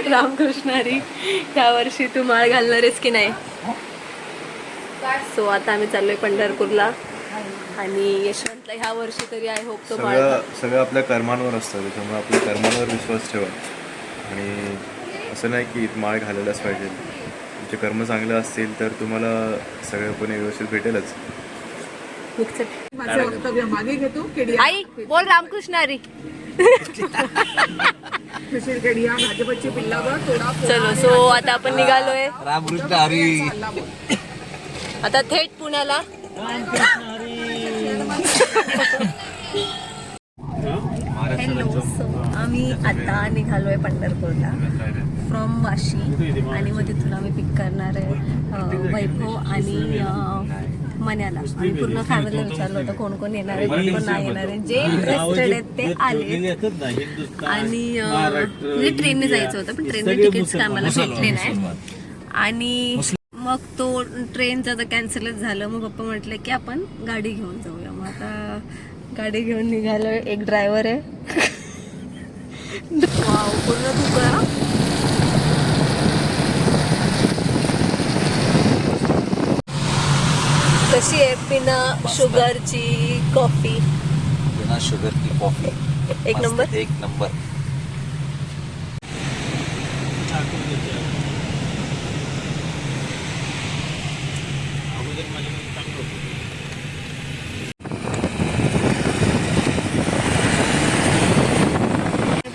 रामकृष्ण हरी. ह्या वर्षी तू माळ घालणार आहेस की नाही? सो आता आम्ही चाललोय पंढरपूरला आणि यशवंतला ह्या वर्षी तरी आय होप तो माळ सगळं आपल्या कर्मांवर असतं, त्याच्यामुळे आपल्या कर्मांवर विश्वास ठेवा. आणि असं नाही की माळ घालायलाच पाहिजे. तुमचे कर्म चांगले असतील तर तुम्हाला सगळं कोणी व्यवस्थित भेटेलच. माझं वक्तव्य मागे घेतो. आई बोल रामकृष्ण हरी. भाजपची पिल्लावर थोडा चलो सो आता आपण निघालोय रामकृष्ण हरी. आता थेट पुण्याला. हॅलो. सो आम्ही आता निघालोय पंढरपूरला फ्रॉम वाशी आणि मग तिथून आम्ही पिक करणार आहे वैभव आणि मन्याला. आम्ही पूर्ण फॅमिलीला विचारलं होतं कोण कोण येणार आहे कोण कोण नाही येणार आहे. जे इंटरेस्टेड आहेत ते आले. आणि म्हणजे ट्रेनने जायचं होतं पण ट्रेनने तिकीट्स काय आम्हाला भेटले नाही. आणि मग तो ट्रेनचं तर कॅन्सलच झालं. मग पप्पा म्हटलं की आपण गाडी घेऊन जाऊया. मग आता गाडी घेऊन निघालोय. एक ड्रायव्हर आहे. वाव पूर्ण धुकं. कशी आहे बिना शुगरची कॉफी? बिना शुगर की कॉफी एक नंबर. एक नंबर.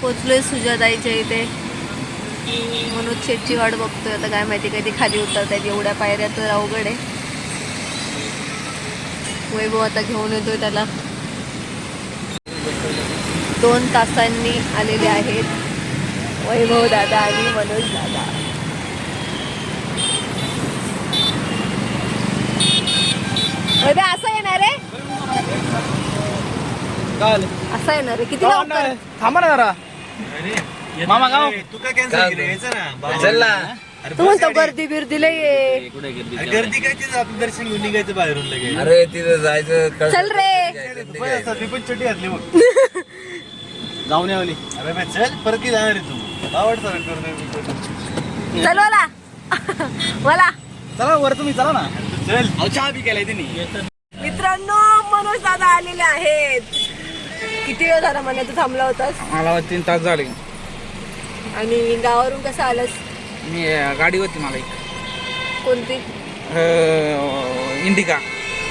पोचलोय सुजाताईच्या इथे. मनोज शेटची वाट बघतोय. आता काय माहिती कधी खाली उतरतायत. एवढ्या पायऱ्या तर अवघड आहे. वैभव आता घेऊन येतोय त्याला. 2 तासांनी आलेले आहेत वैभव दादा आणि मनोज दादा. वैभव असं येणार आहे? असं येणार आहे? किती लवकर? थांबा ना जरा मामा गाव. तू काय कॅन्सल केलं? चल ना. तू म्हणतो गर्दी बिर्दीला ये. गर्दी काय तिथं आपण दर्शन घेऊन निघायचं बाहेरून लगेच. अरे तिथं जायचं. चल रे. मी पण चटी घातली मग जाऊन यावली. अरे बे चल परत की जाणार आहे तू? आवडतं चल मला मला चला वर तुम्ही चला ना. चल. चहा बी केलाय त्यांनी. मित्रांनो मनोज दादा आलेले आहेत. किती वेळ झाला म्हणे तू थांबला होतास? मला 3 तास झाले. आणि गावावरून कसं आलास? मी गाडी होती मला कोणती? इंडिका.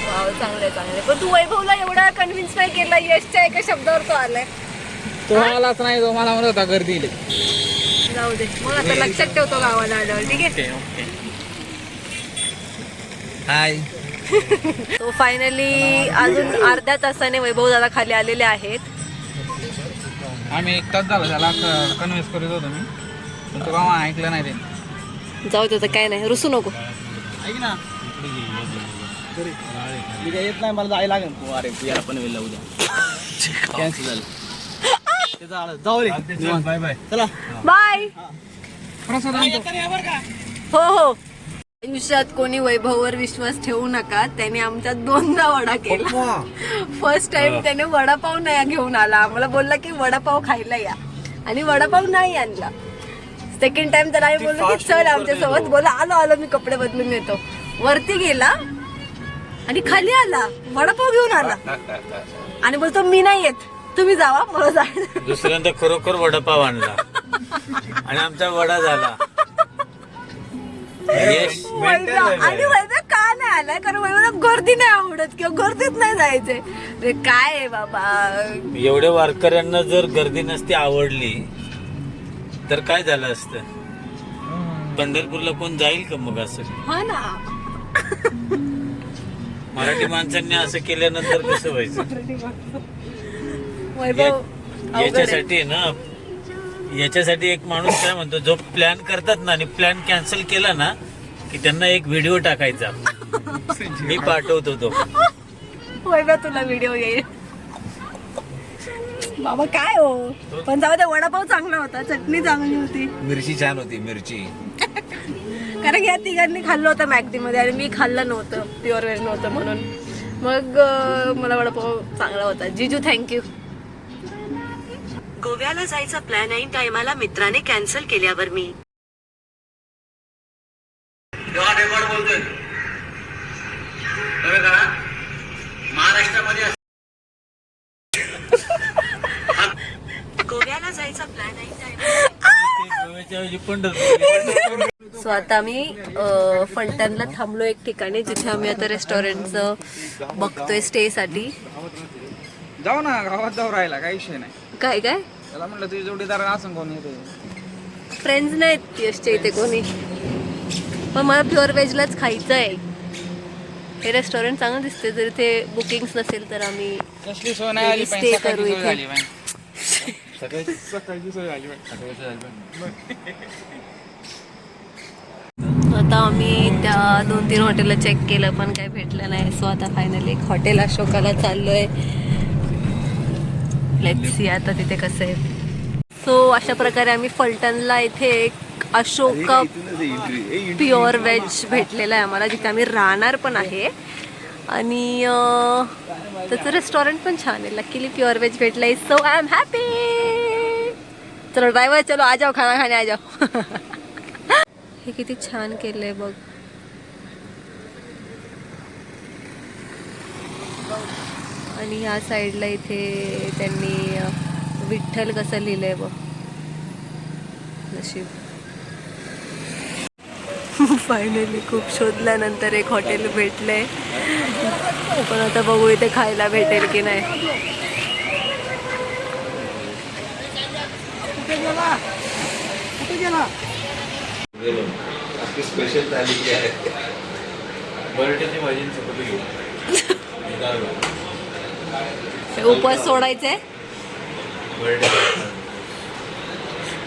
वाव चांगले चांगले. पण तू वैभवला एवढा कन्व्हिन्स नाही केला. यशच्या एका शब्दावर तो आलाय. तो आलाच नाही. तो मला म्हणत होता गर्दी. जाऊ दे मग आता लक्षात ठेवतो गावाला आल्यावर. ठीक आहे. ओके. हाय. तो फायनली अजून अर्ध्या तासाने वैभव दादा खाली आलेले आहेत. आम्ही 1 तास झाला त्याला कन्व्हिन्स करत होतो मी, पण तो गावा ऐकलं नाही ते. जाऊ दे काय नाही. रुसू नको. ऐक ना मी काय येत नाही. मला जायला लागेल. तू अरे तू याला पनवेलला उद्या कॅन्सल झालं. जाऊ दे. Bye bye. चला बाय. प्रसाद. हो हो. आयुष्यात कोणी वैभववर विश्वास ठेवू नका. त्याने आमच्यात 2दा वडा केला. फर्स्ट टाइम त्याने वडापाव नाही घेऊन आला. आम्हाला बोलला की वडापाव खायला या आणि वडापाव नाही आणला. सेकंड टाइम त्याला आम्ही बोललो की चल आमच्या सोबत. बोला आलो आलो मी कपडे बदलून येतो. वरती गेला आणि खाली आला वडापाव घेऊन आला आणि बोलतो मी नाही येत तुम्ही जावा मला जायचं. दुसऱ्यांदा खरोखर वडापाव आणला आणि आमचा वडा झाला. आणि वैभव का नाही आलाय? कारण वैभवला गर्दी नाही आवडत किंवा गर्दीत नाही जायचंय. रे काय आहे बाबा. एवढ्या वारकऱ्यांना जर गर्दी नसती आवडली तर काय झालं असतं? पंढरपूरला कोण जाईल का मग? असं हा ना. मराठी माणसांनी असं केल्यानंतर कसं व्हायचं? वैभव याच्यासाठी ना, याच्यासाठी एक माणूस काय म्हणतो, जो प्लॅन करतात ना आणि प्लॅन कॅन्सल केला ना की त्यांना एक व्हिडिओ टाकायचा. मी पाठवतो तो. वैभव तुला व्हिडिओ येईल बाबा. काय हो पण जाऊ दे. वडापाव चांगला होता. चटणी चांगली होती. मिरची छान होती. मिरची कारण या तिघांनी खाल्लं होतं मॅगडी मध्ये आणि मी खाल्लं नव्हतं. प्युअर व्हेज नव्हतं म्हणून मग मला वडापाव चांगला होता. जिजू थँक्यू. गोव्याला जायचा प्लॅन ऐन टायमाला मित्राने कॅन्सल केल्यावर मी गोव्याला जायचा प्लॅन ऐन टायमाला गोव्याच्या ऐवजी पंढरपूर. सो आता आम्ही फलटणला थांबलो एक ठिकाणी जिथे आम्ही आता रेस्टॉरंटचं बघतोय स्टेसाठी. जाऊ ना गावात जाऊ राहिला काही विषय नाही. काय काय त्याला म्हटलं तुझी जोडीदार असं कोण येते. फ्रेंड्स नाहीत यशच्या इथे कोणी, पण मला प्युअर व्हेजलाच खायचं आहे. हे रेस्टॉरंट चांगलं दिसते, जर इथे बुकिंग्स नसेल तर आम्ही कसली सोय नाही आली स्टे करू सोय इथे. झाली बाई. सकाळची सोय झाली आता आम्ही त्या 2-3 हॉटेलला चेक केलं पण काही भेटलं नाही. सो आता फायनली एक हॉटेल अशोकाला चाललोय. लेट्स सी आता तिथे कसं आहे. सो अशा प्रकारे आम्ही फलटणला इथे एक अशोका प्युअर व्हेज भेटलेला आहे आम्हाला, जिथे आम्ही राहणार पण आहे. आणि त्याचं रेस्टॉरंट पण छान आहे. लकीली प्युअर व्हेज भेटलं आहे. So I am happy. चलो ड्रायव्हर, चलो आ जाओ, खाना खाने आ जाओ. हे किती छान केलंय बघ. आणि ह्या साईडला इथे त्यांनी विठ्ठल कसं लिहिलंय बघ. नशीब फायनली खूप शोधल्यानंतर एक हॉटेल भेटलंय. पण आता बघू इथे खायला भेटेल की नाही. स्पेशल थाली की आहे. बटाट्याची भाजी चपाती घेऊ. उपवास सोडायचंय.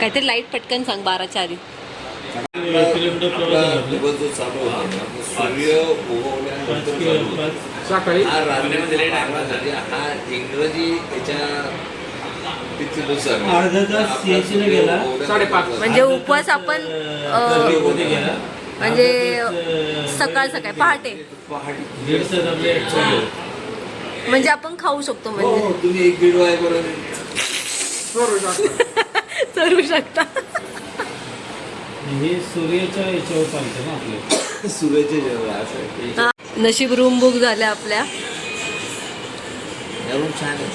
काहीतरी लाईट पटकन सांग 12च्या आधी. दिवस जो चालू होता सूर्य उगवल्यानंतर सकाळी हा रात्रीमध्ये टाकण्यासाठी हा इंग्रजी त्याच्या तिथीनुसार अर्धा तास CST गेला. 5:30 म्हणजे उपवास आपण म्हणजे सकाळ सकाळी पहाटे दीड तास आपले म्हणजे आपण खाऊ शकतो. म्हणजे तुम्ही 1-1.5 वाजेपर्यंत करू शकता. हे सूर्याच्या याच्यावर चालतं ना आपले. सूर्याचे जेवण असं हा, नशीब रूम बुक झाल्या आपल्या. छान आहे.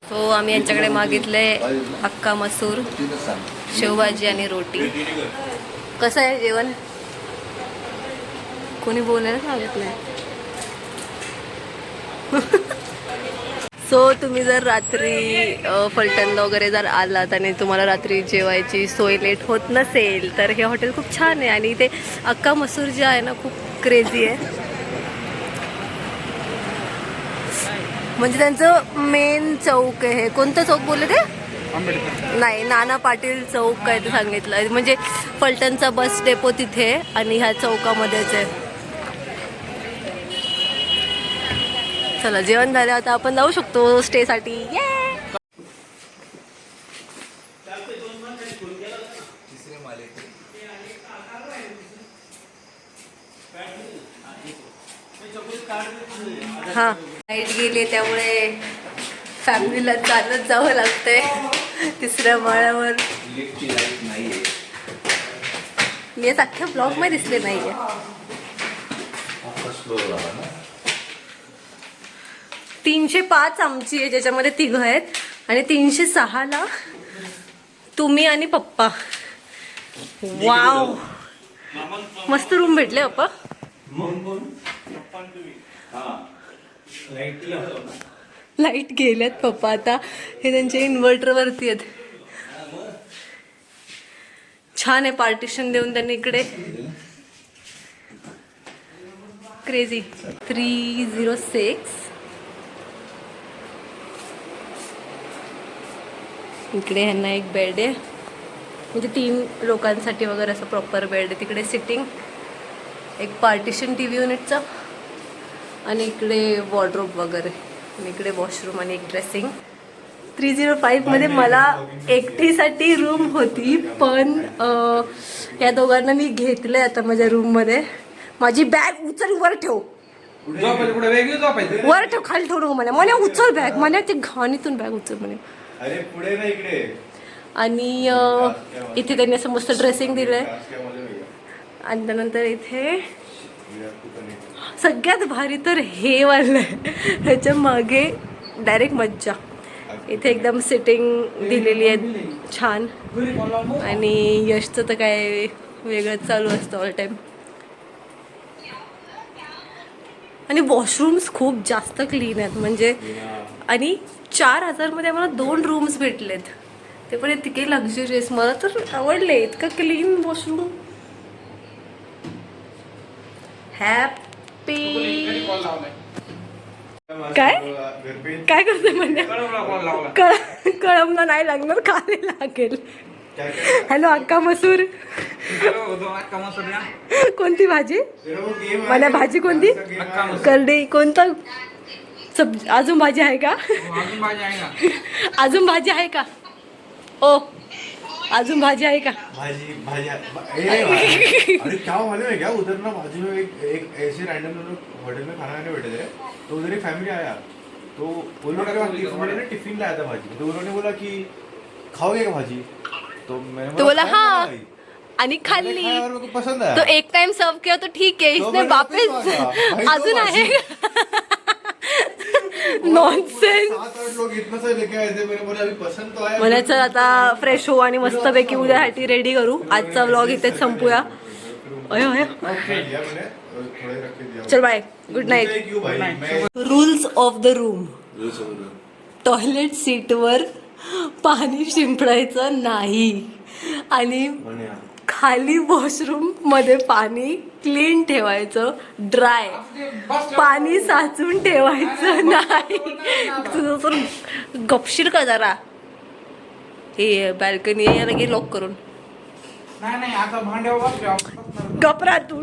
तो आम्ही यांच्याकडे मागितले हक्का मसूर, शेवभाजी आणि रोटी. कसं आहे जेवण? कोणी बोलायला सांगितलंय. सो तुम्ही जर रात्री फलटणला वगैरे जर आलात आणि तुम्हाला रात्री जेवायची सोय लेट होत नसेल तर हे हॉटेल खूप छान आहे. आणि ते हक्का मसूर जे आहे ना खूप क्रेझी आहे. म्हणजे त्यांचं मेन चौक आहे. कोणतं चौक बोलले ते? नाही, नाना पाटील चौक काय ते सांगितलं. म्हणजे फलटणचा बस डेपो तिथे आणि ह्या चौकामध्येच आहे. चला जेवण झालं, आता आपण जाऊ शकतो स्टेसाठी. हां, लाईट गेली त्यामुळे फॅमिलीला चालत जावं लागतंय 3ऱ्या माळ्यावर. मी अख्ख्या ब्लॉग मध्ये दिसले नाहीये. 305 आमची आहे, ज्याच्यामध्ये 3 आहेत. आणि 306ला तुम्ही आणि पप्पा. वाव, मस्त रूम भेटले पप्पा. लाईट गेल्यात पप्पा आता. हे त्यांच्या इन्व्हर्टरवरती आहेत. छान आहे पार्टिशन देऊन त्यांनी इकडे. क्रेझी. 306 इकडे ह्यांना एक बेड आहे, म्हणजे 3 लोकांसाठी वगैरे असं प्रॉपर बेड आहे. तिकडे सिटिंग, एक पार्टिशन TV युनिटचा, आणि इकडे वॉर्डरोब वगैरे, आणि इकडे वॉशरूम आणि एक ड्रेसिंग. 305 मध्ये मला एकटीसाठी रूम होती, पण या दोघांना मी घेतले आता माझ्या रूममध्ये. माझी बॅग उचल वर ठेव, वर ठेव, खाली ठेवू नको म्हणे. म्हणे उचल बॅग, म्हणे ते घाणीतून बॅग उचल म्हणे. अरे पुढे ना इकडे. आणि इथे त्यांनी असं मस्त ड्रेसिंग दिलंय. आणि त्यानंतर इथे सगळ्यात भारी तर हे वालं आहे. ह्याच्या मागे डायरेक्ट मज्जा. इथे एकदम सिटिंग दिलेली आहे छान. आणि यशचं तर काय वेगळंच चालू असतं ऑल टाईम. आणि वॉशरूम्स खूप जास्त क्लीन आहेत म्हणजे. आणि 4,000 मध्ये आम्हाला 2 रूम्स भेटलेत, ते पण इतके लक्झरियस. मला तर आवडले इतकं क्लीन वॉशरूम. हॅपी. काय काय करते म्हणजे कळमला नाही लागणार, खाली लागेल. हॅलो अक्का मसूर. कोणती भाजी? मला भाजी कोणती? करडई. कोणता अजून भाजी आहे का? अजून भाजी आहे का? ओ अजून भाजी आहे का? भाजी अरे क्या मालूम है क्या, उधर ना बाजू में एक ऐसे रैंडम लोग होटल में खाना खाने बैठे थे, तो उधर एक फैमिली आया, तो वो लोग ने टिफिन लाया था भाजी, तो उन्होंने बोला कि खाओगे क्या भाजी, तो मैंने तो बोला हाँ आणि खाल्ली. मेरे को पसंद आया. तो एक टाइम सर्व किया तो ठीक है, इसने वापस अजून आहे. नॉनसेन्स. 7-8 लोग इतना सा लेके आए थे, मैंने बोला अभी पसंद तो आया. मला चल आता फ्रेश हो आणि मस्तपैकी उद्यासाठी रेडी करू. आजचा व्लॉग इथेच संपूया. अय अय चल bye, good night. Rules of the room. Toilet सीटवर पाणी शिंपडायचं नाही आणि खाली वॉशरूम मध्ये पाणी क्लीन ठेवायचं, ड्राय. पाणी साचून ठेवायचं नाही. तुझं तर गपशीर का जरा. हे बॅल्कनी याला गे लॉक करून. नाही आता भांड्यावर गपरा तू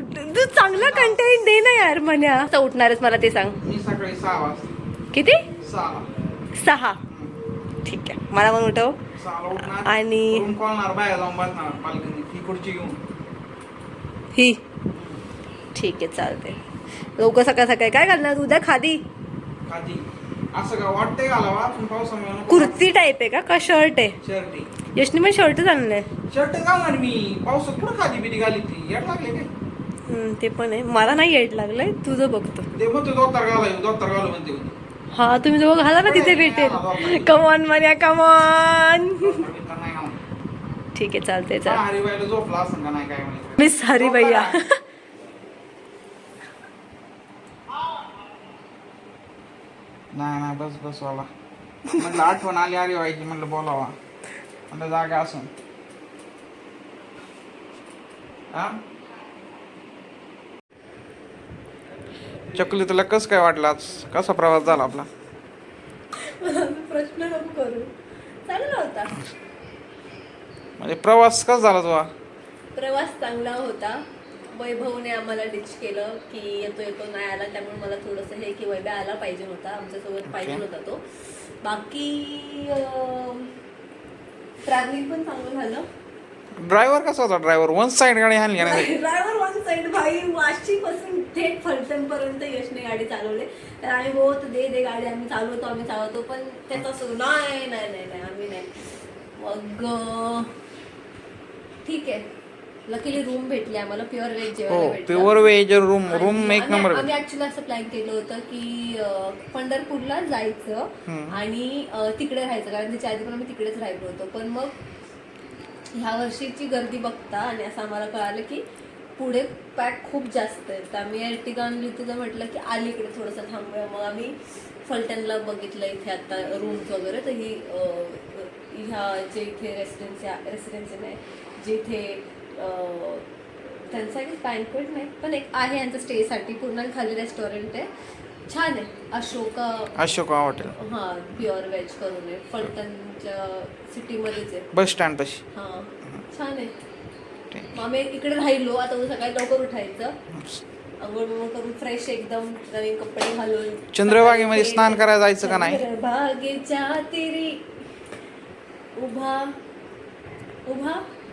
चांगला कंटेंट दे ना यार. म्हण्या उठणार आहेस मला ते सांग. मी सकाळी 6 वाजता. किती? 6. ठीक आहे, मला पण उठव. 6 उठणार आणि रूम कॉलणार, बाहेर जाऊन बसणार बाल्कनी, ही खुर्ची घेऊन. ही ठीक आहे चालते. लवकर सकाळ सकाळी काय घालणार उद्या? खादी खादी असं का वाटतंय घालावा, पण पावसामुळे नको. कुर्ती टाईप आहे का शर्ट आहे? शर्टी. यशनी पण शर्टच आणलंय. शर्ट घालणार मी, पावसात कुठं खादी बिदी घाली ती, याड लागले काय? ते पण आहे. मला नाही येत लागलंय, तुझं बघतो. ते म्हणतो दोतर घालू म्हणते. हा तुम्ही जवळ घाला ना, तिथे भेटेल. कमॉन मार्या कमॉन. ठीक आहे चालते चाल. हरिबाईला झोपला असं का नाही काय माहिती. मिस हरी भैया. नाही बस वाला. म्हटलं आठवण आली हरिबाईची, म्हटलं बोलावा, म्हटलं जागा असून. चकली तुला कसं काय वाटलं आज? कसा प्रवास झाला आपला? प्रश्न नको करू. चांगला होता म्हणजे प्रवास कसा झाला तुझा? प्रवास चांगला होता. वैभवने आम्हाला डिच केलं की येतो नाही आला, त्यामुळे मला थोडंसं हे की वैभव आला पाहिजे होता, आमच्यासोबत पाहिजे होता तो. बाकी ट्रॅव्हलिंग पण चांगलं झालं. ड्रायव्हर कसा होता? ड्रायव्हर वन साइड गाडी आणली नाही. ड्रायव्हर वन साइड भाई. वाशी पासून थेट फलटण पर्यंत यशने गाडी चालवली. तर आम्ही होत दे गाडी, आम्ही चालवतो पण त्याचा सुरू नाही आम्ही नाही. मग ठीक आहे, लकीली रूम भेटली आम्हाला. प्युअर व्हेज जेवायला भेटलं. प्युअर व्हेज रूम एक नंबर. आम्ही ऍक्च्युली असं प्लॅन केलं होतं की पंढरपूरला जायचं आणि तिकडे राहायचं, कारण त्याच्या आधी पण आम्ही तिकडेच राहिलो होतो. पण मग ह्या वर्षीची गर्दी बघता आणि असं आम्हाला कळालं की पुढे पॅक खूप जास्त आहे. तर आम्ही एर्टिगा आणली. तुझं म्हटलं की अलीकडे थोडंसं थांबूया. मग आम्ही फलटणला बघितलं इथे आता रूम्स वगैरे. तर ही ह्या जे इथे रेसिडेन्सी नाही, जिथे त्यांचा काही बँक्वेट नाही पण एक आहे यांचं स्टेसाठी, पूर्ण खाली रेस्टॉरंट आहे, छान आहे. अशोका हॉटेल. हां, प्युअर व्हेज करून आहे, फलटणच्या सिटीमध्येच आहे, बस स्टँड पाशी. हां छान आहे. मग आम्ही इकडे राहिलो. आता उद्या सकाळी लवकर उठायचं, अंघोळ करून फ्रेश एकदम नवीन कपडे घालून चंद्रभागेमध्ये स्नान करायला जायचं का नाही? चंद्रभागेच्या तीरी उभा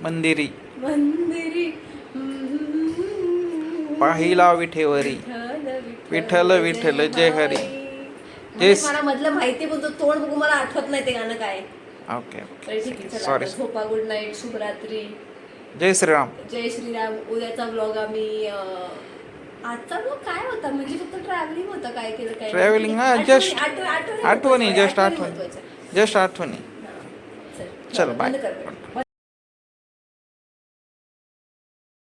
मंदिरी पाहिला विठेवरी, विठ्ठल विठ्ठल जय हरी. मला मधलं माहिती पण तो तोंड बघू मला आठवत नाही ते गाणं काय. ओके तर ठीक आहे, चला सॉरी आता झोपा, गुड नाईट, शुभरात्री, जय श्रीराम. जय श्रीराम. उद्याचा ब्लॉग आम्ही आजचा ब्लॉग काय होता म्हणजे फक्त ट्रॅव्हलिंग होतं, काय केलं काय नाही. ट्रॅव्हलिंग हा आठवणी- जस्ट आठवणी आठवणी जस्ट महत्त्वाच्या. आठवणी जस्ट आठवणी. हा. चल बंद बाय. कर.